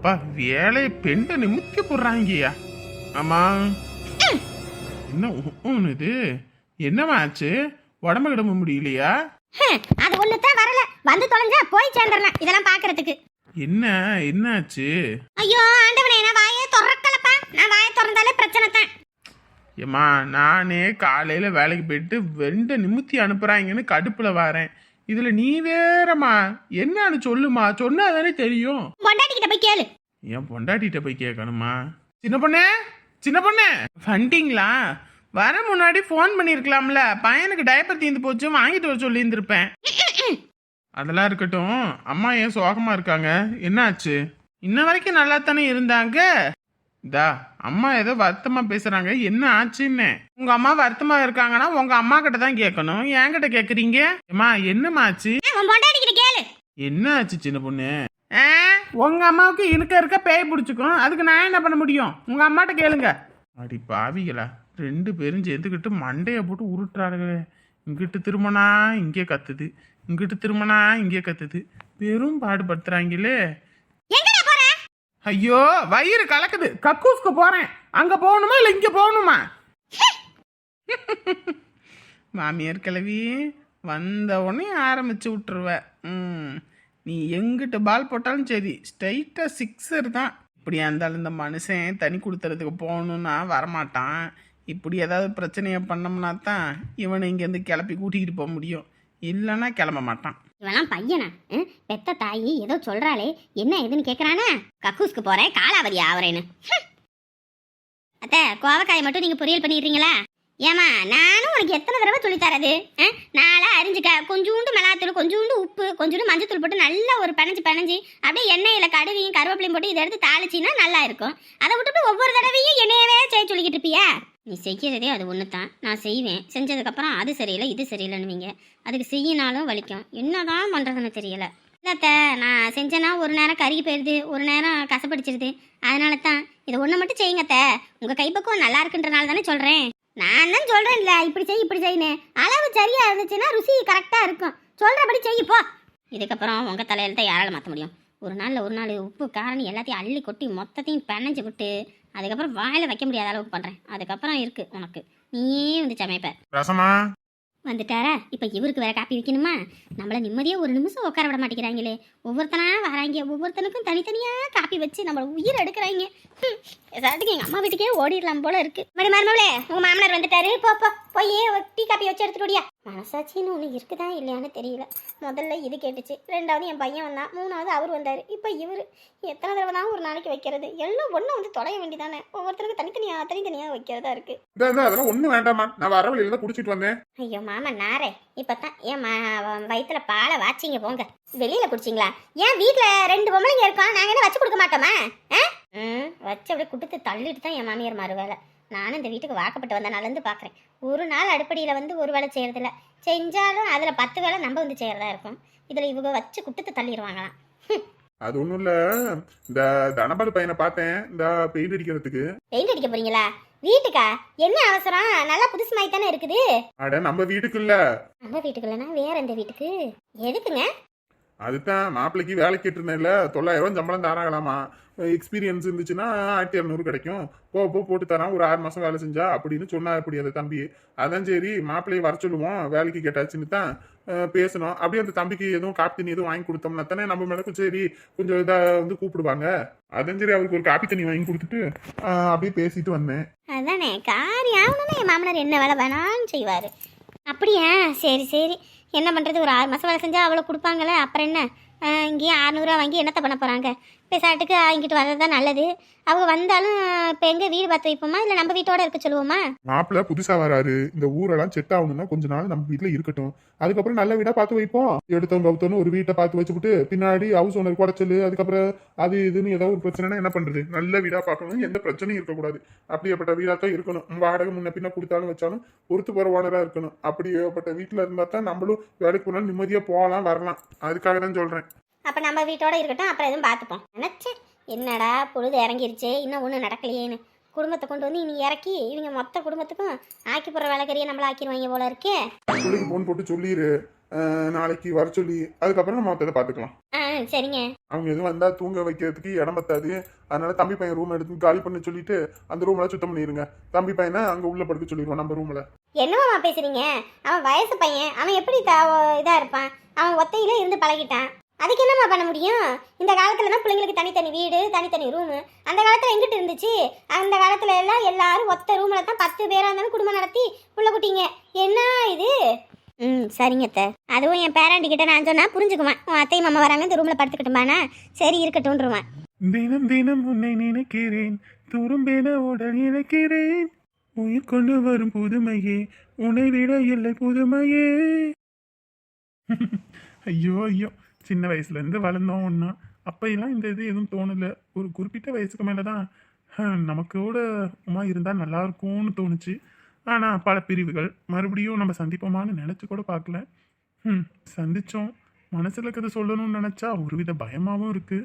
அப்பா வேலையை பெண்ட நிமித்தி போடுறாங்கய்யா. ஆமா என்ன இது என்னமாச்சு? உடம்பு கிடம்ப முடியலையா? அது ஒண்ணுதான் வரல, வந்து தொலைஞ்சா போய் சேர்ந்துடலாம் இதெல்லாம் பாக்குறதுக்கு. என்னாச்சு? ஐயோ ஆண்டவனே, நான் வாயே திறக்கலப்பா. நான் வாயை திறந்தாலே பிரச்சனை தான். ஏம்மா நானே காலையில வேலைக்கு போயிட்டு வெண்ட நிமித்தி அனுப்புறாங்கன்னு கடுப்புல வரேன். இதுல நீ வேறம்மா என்னன்னு சொல்லுமா, சொன்னாதானே தெரியும். பொண்டாட்டிக்கிட்ட போய் கேளு. என் பொண்டாட்டிகிட்ட போய் கேட்கணுமா? சின்ன பொண்ணு வந்துட்டீங்களா? வர முன்னாடி ஃபோன் பண்ணிருக்கலாம்ல. பையனுக்கு டைப்பர் தீந்து போச்சு, வாங்கிட்டு வர சொல்லி இருந்திருப்பேன். அதெல்லாம் இருக்கட்டும், அம்மா ஏன் சோகமா இருக்காங்க? என்னாச்சு? இன்ன வரைக்கும் நல்லா தானே இருந்தாங்க. இதா அம்மா ஏதோ வருத்தமா பேசுறாங்க, என்ன ஆச்சுன்னு. உங்க அம்மா வருத்தமா இருக்காங்கன்னா உங்க அம்மா கிட்ட தான் கேட்கணும், என்கிட்ட கேக்குறீங்க. அம்மா என்னமாச்சு? என்ன ஆச்சு சின்ன பொண்ணு? உங்க அம்மாவுக்கு இருக்க பேய் பிடிச்சிக்கும், அதுக்கு நான் என்ன பண்ண முடியும்? உங்க அம்மாட்ட கேளுங்க. அடி பாவிகளா, 2 பேரும் சேர்ந்துக்கிட்டு மண்டைய போட்டு உருட்டுறாருங்க. இங்கிட்டு திரும்பினா இங்கே கத்துது, இங்கிட்டு திரும்பினா இங்கே கத்துது, பெரும் பாடுபடுத்துறாங்களே. ஐயோ வயிறு கலக்குது, கக்கூஸ்க்கு போறேன். அங்க போகணுமா இல்ல இங்க போகணுமா? மாமியார் கிளவி வந்த உடனே ஆரம்பிச்சு விட்டுருவ. நீ எங்கிட்ட பால் போட்டாலும் சரி, ஸ்ட்ரைட்டா 6 தான். இப்படியா இருந்தாலும் இந்த மனுஷன் தனி கொடுத்துறதுக்கு போகணும்னா வரமாட்டான். இப்படி ஏதாவது பிரச்சனையை பண்ணோம்னா தான் இவனை இங்கேருந்து கிளப்பி கூட்டிகிட்டு போக முடியும், இல்லைன்னா கிளம்ப மாட்டான். இவெல்லாம் பையனா? பெத்த தாயி ஏதோ சொல்றாளே, என்ன ஏதுன்னு கேக்குறானா? கக்கூஸ்க்கு போறேன் காலாவதி ஆவறேன்னு. அத்தை, கோவக்காயை மட்டும் நீங்க பொரியல் பண்ணிடுறீங்களா? ஏமா நானும் உனக்கு எத்தனை தடவை சொல்லி தரது? நாளா அரிஞ்சுக்க, கொஞ்சோண்டு மிளகாத்தூள், கொஞ்சோண்டு உப்பு, கொஞ்சோண்டு மஞ்சத்தூள் போட்டு நல்லா ஒரு பிணைஞ்சு அப்படியே எண்ணெயில கடுவையும் கருவேப்பிலையும் போட்டு இதை எடுத்து தாளிச்சின்னா நல்லா இருக்கும். அதை விட்டுட்டு ஒவ்வொரு தடவையும் என்னையவே செய்ய சொல்லிக்கிட்டு இருப்பியா? நீ செய்யறதே அது ஒன்று தான். நான் செய்வேன், செஞ்சதுக்கப்புறம் அது சரியில்லை இது சரியில்லைன்னுவீங்க. அதுக்கு செய்யினாலும் வலிக்கும். என்னதான் பண்ணுறதுன்னு தெரியல. இல்லத்த, நான் செஞ்சேன்னா ஒரு நேரம் கருகி போயிடுது, ஒரு நேரம் கசப்படிச்சிருது. அதனால தான் இதை ஒன்று மட்டும் செய்யுங்கத்த. உங்கள் கைப்பக்குவம் நல்லா இருக்குன்றனால தானே சொல்கிறேன். நான் தான் சொல்கிறேன்ல, இப்படி செய்யுன்னு. அளவு சரியாக இருந்துச்சுன்னா ருசி கரெக்டாக இருக்கும். சொல்கிறபடி செய்யப்போ. இதுக்கப்புறம் உங்கள் தலையில் தான் யாரால் மாற்ற முடியும்? ஒரு நாள் உப்பு காரணி எல்லாத்தையும் அள்ளி கொட்டி மொத்தத்தையும் பிணைஞ்சு விட்டு அதுக்கப்புறம் வாயில வைக்க முடியாத அளவுக்கு பண்றேன். அதுக்கப்புறம் இருக்கு உனக்கு, நீயே வந்து சமைப்ப. ரசமா வந்துட்டாரா? இப்ப இவருக்கு வேற காப்பி வைக்கணுமா? நம்மள நிம்மதியா ஒரு நிமிஷம் உட்கார விட மாட்டேங்கிறாங்களே. ஒவ்வொருத்தனா வராங்க, ஒவ்வொருத்தனுக்கும் தனித்தனியா காப்பி வச்சு நம்மள உயிர் எடுக்கிறாங்க. சாட்டுக்கு எங்க அம்மா வீட்டுக்கே ஓடிடலாம் போல இருக்கு. மருமகளே, உங்க மாமனார் வந்துட்டாரு, போய் டீ காப்பி வச்சு எடுத்துட்டியா? மனசாட்சின்னு ஒண்ணு இருக்குதா இல்லையான்னு தெரியல. முதல்ல இது கேட்டுச்சு, 2வது என் பையன் வந்தான், 3வது அவர் வந்தாரு, இப்ப இவரு. எத்தனை தடவை தான் ஒரு நாளைக்கு வைக்கிறது? எல்லாம் ஒண்ணு வந்து தொலைய வேண்டியதானே. ஒவ்வொருத்தருக்கும் தனித்தனியா வைக்கிறதா இருக்கு. அதெல்லாம் ஒண்ணு வேண்டாமா, நான் வர வழியில தான் குடிச்சிட்டு வந்தேன். ஐயோ மாமா நாரே, இப்பதான் என் வயிற்றுல பாலை வாச்சிங்க போங்க. வெளியில குடிச்சிங்களா? ஏன் வீட்டுல 2 பொம்பளைங்க இருக்கோம், நாங்க என்ன வச்சு கொடுக்க மாட்டோமா? வச்சு அப்படியே குடுத்து தள்ளிட்டு தான் என் மாமியார் மாறு வேலை. நானும் இந்த வீட்டுக்கு வாக்கப்பட்டு வந்த நாள்லேருந்து பார்க்குறேன். ஒரு நாள் அடுப்படியில் வந்து ஒரு வேலை செய்யறதில்ல, செஞ்சாலும் அதில் 10 வேலை நம்ம வந்து செய்யறதா இருக்கும். இதில் இவங்க வச்சு குடுத்து தள்ளிடுவாங்களாம். அது ஒன்றும் இல்லை, இந்த தனபால் பையனை பார்த்தேன், இந்த பெயிண்ட் அடிக்கிறதுக்கு. பெயிண்ட் அடிக்க போறீங்களா? வீட்டுக்கா? என்ன அவசரம்? நல்லா புதுசு மாதிரி தானே இருக்குது. அட நம்ம வீட்டுக்கு இல்ல. நம்ம வீட்டுக்கு இல்லைன்னா வேற எந்த வீட்டுக்கு? எதுக்குங்க? அதுதான் மாப்பிள்ளைக்கு வேலை கேட்டிருந்தேன்ல, 9,000 சம்பளம் தராங்களாமா. எக்ஸ்பீரியன்ஸ் இருந்துச்சுன்னா 1200 கிடைக்கும், போட்டு தரான், ஒரு 6 மாசம் வேலை செஞ்சா அப்படின்னு சொன்னா. அப்படி அந்த தம்பி அதான் சரி மாப்பிள்ளையை வர சொல்லுவோம், வேலைக்கு கேட்டாச்சுன்னு தான் பேசணும். அப்படியே அந்த தம்பிக்கு எதுவும் காப்பி தண்ணி எதுவும் வாங்கி கொடுத்தோம்னா தானே நம்ம மேடக்கும் சரி கொஞ்சம் இதாக வந்து கூப்பிடுவாங்க. அதான் சரி அவருக்கு ஒரு காப்பி தண்ணி வாங்கி கொடுத்துட்டு அப்படியே பேசிட்டு வந்தேன். அதானே காரியம் ஆகணும்னா என் மாமனார் என்ன வேலை வேணான்னு செய்வார். அப்படியா? சரி என்ன பண்ணுறது, ஒரு 6 மாதம் வேலை செஞ்சால் அவ்வளோ கொடுப்பாங்களே, அப்புறம் என்ன? இங்கேயும் 600 வாங்கி என்னத்தை பண்ண போகிறாங்க? பேசாட்டுக்கு இங்கிட்டு வர்றது தான் நல்லது. அவங்க வந்தாலும் இப்போ எங்கே வீடு பார்த்து வைப்போமா இல்லை நம்ம வீட்டோட இருக்க சொல்லுவோமா? மாப்பிள்ள புதுசா வராரு, இந்த ஊரெல்லாம் செட் ஆகணும்னா கொஞ்ச நாள் நம்ம வீட்டுல இருக்கட்டும், அதுக்கப்புறம் நல்ல வீடா பார்த்து வைப்போம். எடுத்தவங்க ஒரு வீட்டை பார்த்து வச்சுக்கிட்டு பின்னாடி ஹவுஸ் ஓனர் குடைச்சல், அதுக்கப்புறம் அது இதுன்னு ஏதாவது ஒரு பிரச்சனைனா என்ன பண்றது? நல்ல வீடா பார்க்கணும், எந்த பிரச்சனையும் இருக்கக்கூடாது. அப்படியேப்பட்ட வீடா தான் இருக்கணும். வாடகை முன்ன பின்ன கொடுத்தாலும் வச்சாலும் பொறுத்து போற ஓனரா இருக்கணும். அப்படியேப்பட்ட வீட்டுல இருந்தா தான் நம்மளும் வேலைக்கு போனாலும் நிம்மதியா போகலாம் வரலாம். அதுக்காக தான் சொல்றேன். அப்போ நம்ம வீட்டோட இருக்கட்டும், அப்புறம் எதுவும் பார்த்துப்போம். நினச்சேன் என்னடா பொழுது இறங்கிருச்சே, இன்னும் ஒன்றும் நடக்கலையேன்னு. குடும்பத்தை கொண்டு வந்து இனி இறக்கி இவங்க மொத்த குடும்பத்துக்கும் ஆக்கி போடுற வேலைக்கறியை நம்மள ஆக்கிடுவாங்க போல இருக்கே. போன் போட்டு சொல்லிடு, நாளைக்கு வர சொல்லி, அதுக்கப்புறம் நம்ம மொத்தத்தை பார்த்துக்கலாம். சரிங்க. அவங்க எதுவும் வந்தா தூங்க வைக்கிறதுக்கு இடம் பத்தாது. அதனால தம்பி பையன் ரூம் எடுத்து காலி பண்ண சொல்லிட்டு அந்த ரூம்ல சுத்தம் பண்ணிருங்க. தம்பி பையனை அங்க உள்ள படுக்க சொல்லிடுவோம் நம்ம ரூம்ல. என்னவாமா பேசுறீங்க? அவன் வயசு பையன், அவன் எப்படி இதா இருப்பான்? அவன் ஒத்தையில இருந்து பழகிட்டான். அதுக்கு என்னம்மா பண்ண முடியும்? இந்த காலத்துல தான் பிள்ளைங்களுக்கு தனித்தனி வீடு, தனித்தனி ரூமு. அந்த காலத்துல எங்கிட்டு இருந்துச்சு? அந்த காலத்துல எல்லாம் எல்லாரும் ஒத்த ரூம்ல தான் 10 பேரா இருந்தாலும் குடும்பம் நடத்தி புள்ள குட்டிங்க. என்ன இது? சரிங்க அத்தை. அதுவும் என் பேராண்டி கிட்ட நான் சொன்னா புரிஞ்சுக்குவேன். உன் அத்தை மாமா வராங்க, இந்த ரூம்ல படுத்துக்கிட்டுமானா சரி இருக்கட்டும்ன்றுவேன். தினம் தினம் உன்னை நினைக்கிறேன், துரும்பென உடல் இணைக்கிறேன், உயிர் கொண்டு வரும் புதுமையே, உன்னை விட இல்லை புதுமையே. ஐயோ ஐயோ, சின்ன வயசுல இருந்து வளர்ந்தோம் ஒன்னா. அப்பெல்லாம் இந்த இது எதுவும் தோணல. ஒரு குறிப்பிட்ட வயசுக்கு மேலதான் நமக்கோட உமா இருந்தா நல்லா இருக்கும்னு தோணுச்சு. ஆனா பல பிரிவுகள், மறுபடியும் நம்ம சந்திப்போமான்னு நினைச்சு கூட பார்க்கல. சந்திச்சோம். மனசுல இருக்கிறத சொல்லணும்னு நினைச்சா ஒருவித பயமாவும் இருக்கு.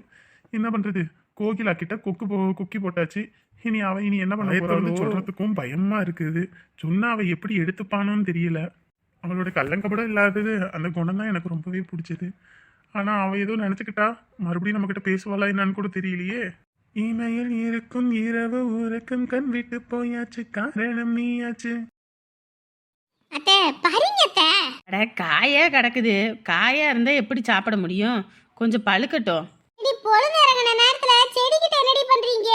என்ன பண்றது, கோகிலா கிட்ட கொக்கி போட்டாச்சு. இனி என்ன பண்ண போறான்னு சொல்றதுக்கும் பயமா இருக்குது. சொன்னா அவ எப்படி எடுத்துப்பானோன்னு தெரியல. அவளோட கள்ளங்கப்படம் இல்லாதது அந்த குணம் தான் எனக்கு ரொம்பவே பிடிச்சது. ஆனா அவ ஏதோ நினைச்சுக்கிட்டா மறுபடியும் நம்ம கிட்ட பேசுவாளா என்னன்னு கூட தெரியலையே. இமையில் இருக்கும் இரவு உறக்கம் கண் விட்டு போயாச்சு, காரணம் நீயாச்சு. அத்தை பாருங்க அத்தை. அட காயா கிடக்குது. காயா இருந்தா எப்படி சாப்பிட முடியும்? கொஞ்சம் பழுக்கட்டும். இடி பொழுது இறங்கின நேரத்துல செடி கிட்ட என்னடி பண்றீங்க?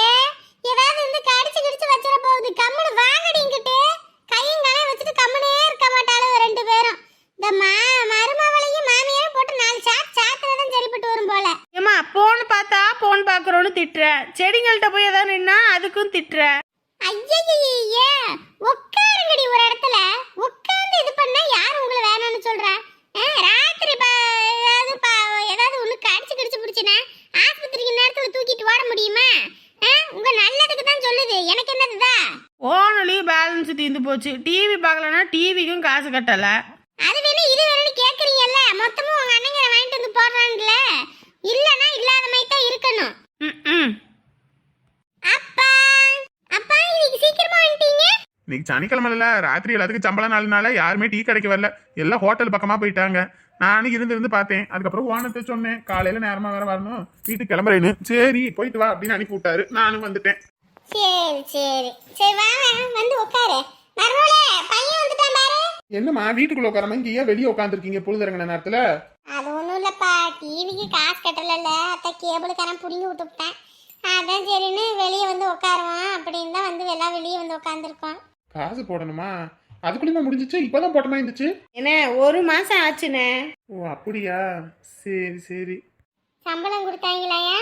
ஏதாவது வந்து கடிச்சு வச்சிர போகுது. கம்முனு வாங்கடிங்கிட்டு கையும் காலையும் வச்சுட்டு கம்முனே இருக்க மாட்டாளோ ரெண்டு பேரும். இந்த மருமவளையும் மாமியாரும் போட்டு 4 சாத்துறதும் சரிப்பட்டு வரும் போல. ஏமா போன் பார்த்தா போன் பாக்குறோன்னு திட்டுற, செடிங்கள்ட்ட போய் ஏதாவது நின்னா அதுக்கும் திட்டுற. ஐயய்யே, உட்காருங்கடி ஒரு இடத்துல. உட்கார்ந்து இது பண்ணா யார் உங்களை வேணும்னு சொல்றா? ராத்திரி ஏதாவது ஒண்ணு கடிச்சு பிடிச்சுனா ஆஸ்பத்திரிக்கு நேரத்துல தூக்கிட்டு ஓட முடியுமா? உங்க நல்லதுக்கு தான் சொல்லுது, எனக்கு என்னதுதா? ஓனலி பேலன்ஸ் தீர்ந்து போச்சு. டிவி பார்க்கலன்னா டிவிக்கும் காசு கட்டல. அது வேணும் இது வேணும்னு கேக்குறீங்கல்ல, மொத்தமும் உங்க அண்ணங்க வாங்கிட்டு வந்து போடுறாங்கல்ல. இல்லனா இல்லாத மாதிரி தான் இருக்கணும். அப்பா அப்பா இன்னைக்கு சீக்கிரமா வந்துட்டீங்க. இன்னைக்கு சனிக்கிழமைல ராத்திரி எல்லாத்துக்கும் சம்பளம் நாளுனால யாருமே டீ கடைக்கு வரல. எல்லாம் ஹோட்டல் பக்கமா போயிட்டாங்க. நானும் இருந்து பார்த்தேன். அதுக்கப்புறம் ஓனத்தை சொன்னேன், காலையில நேரமா வேற வரணும், வீட்டுக்கு கிளம்புறேன்னு. சரி போயிட்டு வா அப்படின்னு அனுப்பி விட்டாரு. நானும் வந்துட்டேன். சரி வாங்க வந்து உட்காரு. மருமகளே பையன் வந்துட்டான் பாரு. என்னம்மா வீட்டுக்குள்ள உட்காராம இங்க ஏன் வெளியே உட்காந்துருக்கீங்க பொழுதுறங்கின நேரத்துல? அது ஒண்ணும் இல்லப்பா, டிவிக்கு காசு கட்டலல்ல, அத்தை கேபிள் கரம் புடிங்கி விட்டுவிட்டேன். அதான் சரின்னு வெளியே வந்து உட்காருவோம் அப்படின்னு தான் வந்து எல்லாம் வெளியே வந்து உட்காந்துருக்கோம். காசு போடணுமா? அதுக்குள்ளேயுமா முடிஞ்சிச்சு? இப்பதான் போட்டமா இருந்துச்சு. என்ன 1 மாசம் ஆச்சுண்ணே. ஓ அப்படியா, சரி சரி. சம்பளம் கொடுத்தாங்களாயா?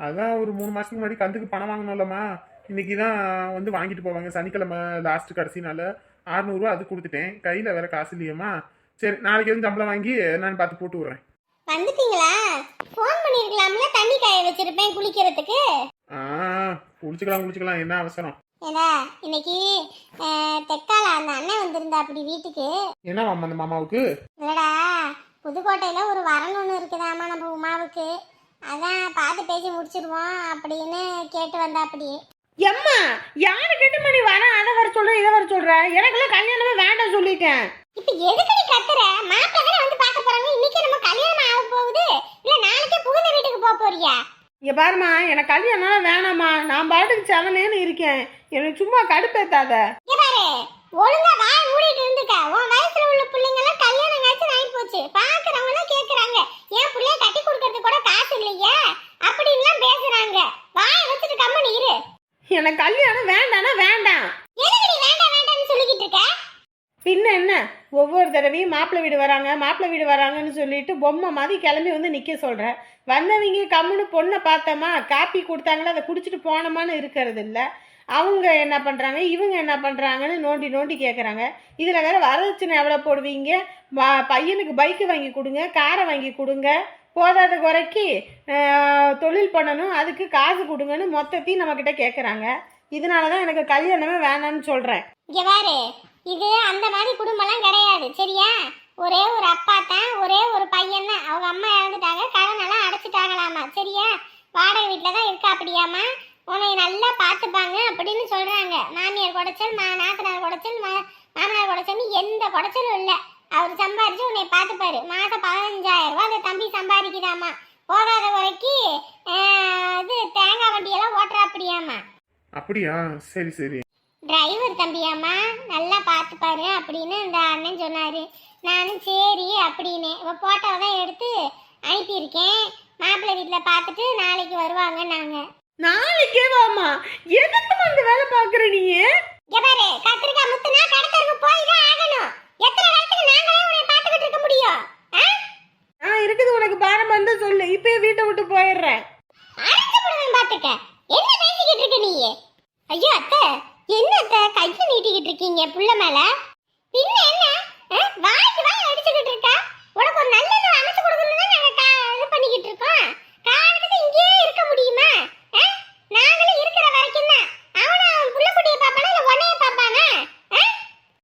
அதான் ஒரு 3 மாசத்துக்கு முன்னாடி கந்துக்கு பணம் வாங்கணும்லம்மா. இன்னைக்கு தான் வந்து வாங்கிட்டு போவாங்க. சனிக்கிழமை லாஸ்ட் கடைசினால 600 ரூபா அது கொடுத்துட்டேன். கையில வேற காசு இல்லையம்மா. சரி நாளைக்கு எதுவும் சம்பளம் வாங்கி நான் பார்த்து போட்டு விடுறேன். வந்துட்டீங்களா? ஃபோன் பண்ணிருக்கலாம்ல, தண்ணி காய வச்சிருப்பேன் குளிக்கிறதுக்கு. குளிச்சுக்கலாம் என்ன அவசரம்? ஏடா இன்னைக்கு தெக்கால அந்த அண்ணன் வந்திருந்தா அப்படி வீட்டுக்கு. என்ன அந்த மாமாவுக்கு? இல்லடா, புதுக்கோட்டையில ஒரு வரன் ஒன்று இருக்குதாமா நம்ம உமாவுக்கு. அதான் பார்த்து பேசி முடிச்சிருவோம் அப்படின்னு கேட்டு வந்தா அப்படி. எம்மா யாரு கிட்ட மணி வர அதை வர சொல்ற இதை வர சொல்ற? எனக்குள்ள கல்யாணமே வேண்டாம் சொல்லிட்டேன். இப்ப எதுக்கு நீ கத்துற? மாப்பிள்ளை வந்து பார்க்க போறாங்க. இன்னைக்கு நம்ம கல்யாணம் ஆக போகுது, இல்ல நாளைக்கே புகுந்த வீட்டுக்கு போக போறியா? இங்க பாருமா, எனக்கு கல்யாணம் வேணாமா. நான் பாட்டுக்கு செவனேன்னு இருக்கேன். எனக்கு சும்மா கடுப்பேத்தாத. இங்க பாரு, ஒழுங்கா வாய மூடிட்டு இருந்துக்க. உன் வயசுல உள்ள பிள்ளைங்க எல்லாம் கல்யாணம் காய்ச்சி ஆகி போச்சு. பாக்குறவங்க எல்லாம் கேக்குறாங்க, ஏன் பிள்ளைய கட்டி கொடுக்கறதுக்கு கூட காசு இல்லையா அப்படின்லாம் பேசுறாங்க. வாய வச்சுட்டு கம்மனு இரு. எனக்கு கல்யாணம் வேண்டானா வேண்டாம். எதுக்கு நீ வேண்டாம்னு சொல்லிக்கிட்டு இருக்க? பின்ன என்ன, ஒவ்வொரு தடவையும் மாப்பிள்ளை வீடு வராங்கன்னு சொல்லிட்டு பொம்மை மாதிரி கிளம்பி வந்து நிக்க சொல்ற. வந்தவங்க கம்முன்னு பொண்ணை பார்த்தோமா, காப்பி கொடுத்தாங்களா அதை குடிச்சிட்டு போனோமான்னு இருக்கிறது இல்லை. அவங்க என்ன பண்றாங்க, இவங்க என்ன பண்றாங்கன்னு நோண்டி கேட்குறாங்க. இதுல வேற வரதட்சணை எவ்வளோ போடுவீங்க? பையனுக்கு பைக்கு வாங்கி கொடுங்க, காரை வாங்கி கொடுங்க, போதாத குறைக்கு தொழில் பண்ணணும், அதுக்கு காசு கொடுங்கன்னு மொத்தத்தையும் நம்ம கிட்ட கேட்குறாங்க. இதனாலதான் எனக்கு கல்யாணமே வேணாம்னு சொல்றேன். இங்க பாரு, இது அந்த மாதிரி குடும்பம்லாம் கிடையாது சரியா? ஒரே ஒரு அப்பா தான், ஒரே ஒரு பையன் தான். அவங்க அம்மா இறந்துட்டாங்க, கடனெல்லாம் அடைச்சிட்டாங்களாமா சரியா? வாடகை வீட்டில தான் இருக்கா அப்படியாமா. உன்னை நல்லா பார்த்துப்பாங்க அப்படின்னு சொல்றாங்க. மாமியார் குடைச்சல், நாத்தனார் குடைச்சல், மாமனார் குடைச்சல், எந்த குடைச்சலும் இல்லை. அவர் சம்பாரிச்சு உன்னை பார்த்துப்பாரு. மாசம் 15,000 ரூபாய் அந்த தம்பி சம்பாதிக்குதாமா. போகாத வரைக்கும் இது தேங்காய் வண்டியெல்லாம் ஓட்டுறாப்படியாமா. அப்படியா? சரி சரி. டிரைவர் தம்பியாம்மா நல்லா பார்த்துப்பாரு அப்படின்னு இந்த அண்ணன் சொன்னாரு. நானும் சரி அப்படின்னு போட்டோவை தான் எடுத்து அனுப்பியிருக்கேன். மாப்பிள்ளை வீட்டில் பார்த்துட்டு நாளைக்கு வருவாங்க. நாங்கள் நாளைக்கே வாமா, எதுக்கு அந்த வேலை பாக்குற நீ? இங்க பாரு, கத்திரிக்காய் முத்துனா கடத்தருக்கு போய் தான் ஆகணும். எத்தனை நேரத்துக்கு நாங்களே உன்னை பார்த்துக்கிட்டு இருக்க முடியும்? நான் இருக்குது உனக்கு பாரம் வந்து சொல்லு, இப்பயே வீட்டை விட்டு போயிடுறேன். அரைச்சு போடுவேன் பார்த்துக்க. என்ன பேசிக்கிட்டு இருக்க நீ? ஐயோ அத்தை, என்ன அத்தை கையை நீட்டிக்கிட்டு இருக்கீங்க புள்ள மேல? பின்ன என்ன வாய்க்கு வாய் அடிச்சுக்கிட்டு இருக்கா? உனக்கு ஒரு நல்ல அமைச்சு கொடுக்கணும்னு நாங்கள் இது பண்ணிக்கிட்டு இருக்கோம். காலத்துக்கு இங்கேயே இருக்க முடியுமா? நாங்களும் இருக்கிற வரைக்கும் தான். அவன் புள்ள குட்டியை பார்ப்பானா இல்லை உன்னைய பார்ப்பானா?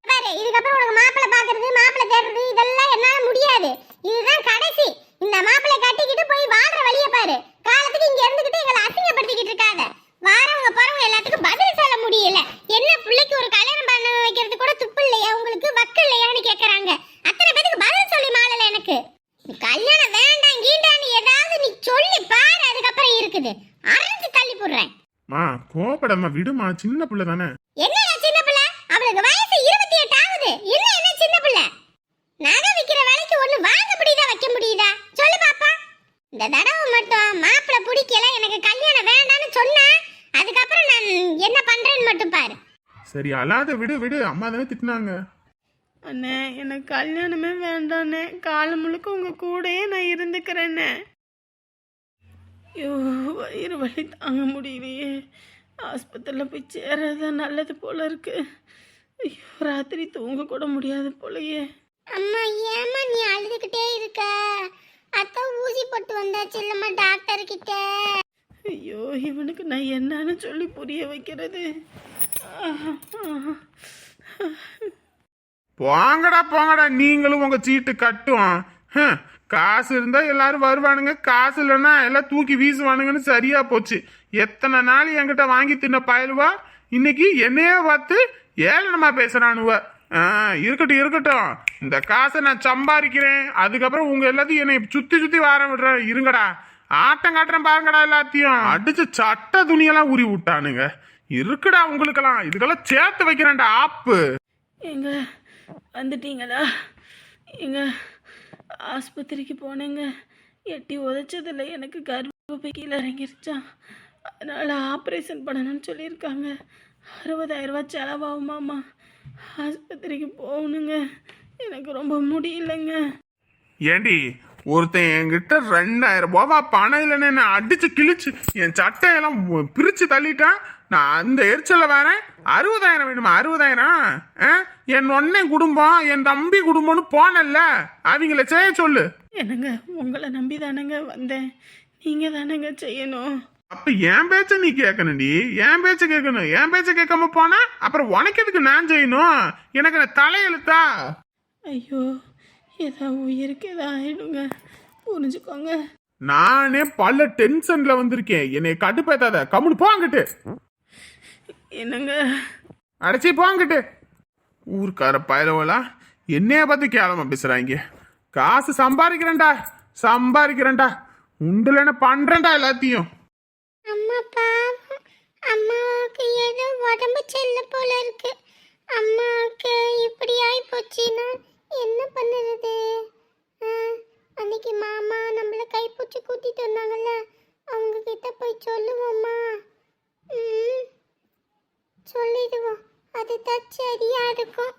பாரு, இதுக்கப்புறம் உனக்கு மாப்பிள்ளை பார்க்கறது மாப்பிள்ளை தேடுறது இதெல்லாம் என்னால் முடியாது. இதுதான் கடைசி. இந்த மாப்பிள்ளை கட்டிக்கிட்டு போய் வாழ்ற வழியை பாரு. காலத்துக்கு இங்க இருந்துகிட்டு எங்களை அசிங்கப்படுத்திக்கிட்டு இருக்காத. வாரவங்க போறவங்க எல்லாத்துக்கும் பதில் சொல்ல முடியல. என்ன பிள்ளைக்கு ஒரு கல்யாணம் பண்ண வைக்கிறது கூட துப்பு இல்லையா உங்களுக்கு? வக்கு இல்லையான்னு கேட்கறாங்க. அத்தனை பேருக்கு பதில் சொல்லி மாளல எனக்கு. கல்யாணம் வேண்டாம் கீண்டான்னு ஏதாவது நீ சொல்லி பாரு, அதுக்கப்புறம் இருக்குது அரைஞ்சு தள்ளி போடுறேன். மா கோபப்படாம விடுமா, சின்ன பிள்ளை தானே. என்ன சின்ன பிள்ளை? அவளுக்கு வயசு 28 ஆகுது. என்ன சின்ன பிள்ளை? நகை விக்கிற வேலைக்கு ஒண்ணு வாங்க முடியுதா, வைக்க முடியுதா? சொல்லு பாப்பா. இந்த தடவை மட்டும் மாப்பிள்ளை பிடிக்கல, எனக்கு கல்யாணம் வேண்டாம்னு சொன்னா அதுக்கப்புறம் நான் என்ன பண்றேன்னு மட்டும் பாரு. சரி அழாத, விடு விடு, அம்மா தானே திட்டினாங்க. அண்ணே, எனக்கு கல்யாணமே வேண்டாண்ணே. காலம் முழுக்க உங்க கூடயே நான் இருந்துக்கிறேண்ணே. ஐயோ, வயிறு வலி தாங்க முடியலையே. ஆஸ்பத்திரியில் போய் சேரதான் நல்லது போல இருக்கு. ஐயோ, ராத்திரி தூங்க கூட முடியாது போலயே. அம்மா, ஏமா நீ அழுதுகிட்டே இருக்க? அத்தை ஊசி போட்டு வந்தாச்சு இல்லம்மா டாக்டர் கிட்ட. ஐயோ, இவனுக்கு நான் என்னன்னு சொல்லி புரிய வைக்கிறது? போங்கடா போங்கடா, நீங்களும் உங்க சீட்டு கட்டும். காசு இருந்தா எல்லாரும் வருவானுங்க, காசு இல்லைன்னா எல்லாம் தூக்கி வீசுவானுங்கன்னு சரியா போச்சு. எத்தனை நாள் என்கிட்ட வாங்கி தின்ன பயலுவா இன்னைக்கு என்னையே பார்த்து ஏளனமா பேசுறானுவ. இருக்கட்டும் இருக்கட்டும், இந்த காசை நான் சம்பாதிக்கிறேன். அதுக்கப்புறம் உங்க எல்லாத்தையும் என்னை சுத்தி சுத்தி வார விடுறேன். இருங்கடா, ஆட்டம் காட்டுறேன் பாருங்கடா. எல்லாத்தையும் அடிச்சு சட்ட துணியெல்லாம் உரி விட்டானுங்க. இருக்குடா உங்களுக்கெல்லாம், இதுக்கெல்லாம் சேர்த்து வைக்கிறேன்டா ஆப்பு. எங்க வந்துட்டீங்களா? எங்க ஆஸ்பத்திரிக்கு போனேங்க. எட்டி உதைச்சதில்ல, எனக்கு கர்ப்பப்பை கீழே இறங்கிருச்சான். அதனால் ஆப்ரேஷன் பண்ணணும்னு சொல்லியிருக்காங்க. 60,000 ரூபாய் செலவாகுமாம்மா. ஆஸ்பத்திரிக்கு போகணுங்க. எனக்கு ரொம்ப முடியலைங்க. ஏண்டி, ஒருத்தன் என்கிட்ட 2,000 ரூபாவா பணம் இல்லைன்னு என்ன அடிச்சு கிழிச்சு என் சட்டையெல்லாம் பிரிச்சு தள்ளிட்டான். நான் அந்த எரிச்சல வரேன். 60,000 வேணுமா? 60,000? என் ஒன்னே குடும்பம், என் தம்பி குடும்பம்னு போனல்ல, அவங்கள செய்ய சொல்லு. என்னங்க, உங்களை நம்பி தானேங்க வந்தேன். நீங்கள் தானேங்க செய்யணும். அப்ப என் பேச்ச நீ கேட்கணும்டி, என் பேச்ச கேட்கணும். என் பேச்ச கேட்காம போனா அப்புறம் உனக்கு எதுக்கு நான் செய்யணும்? எனக்கு தலையெழுத்தா? ஐயோ, ஏதா உயிருக்கு ஏதா ஆயிடுங்க, புரிஞ்சுக்கோங்க. நானே பல டென்ஷன்ல வந்திருக்கேன். என்னை கடுப்பேத்தாத, கம்முன்னு போங்கிட்டு. என்னங்க, அடைச்சி போங்கிட்டு. ஊருக்கார பயலவலா என்னைய பார்த்து கேளமா பேசுறாங்க. காசு சம்பாதிக்கிறேன்டா, சம்பாதிக்கிறேன்டா, உண்டுலன்னு பண்றேன்டா எல்லாத்தையும். அம்மா பாவம், அம்மாவுக்கு ஏதோ உடம்பு செல்ல போல இருக்கு. அம்மாவுக்கு இப்படி ஆகி போச்சுன்னா என்ன பண்ணுறது? அன்னைக்கு மாமா நம்மள கைப்பூச்சி கூட்டிட்டு வந்தாங்கல்ல, அவங்க கிட்ட போய் சொல்லுவோம்மா. சொல்லிடுவோம், அதுதான் சரியா இருக்கும்.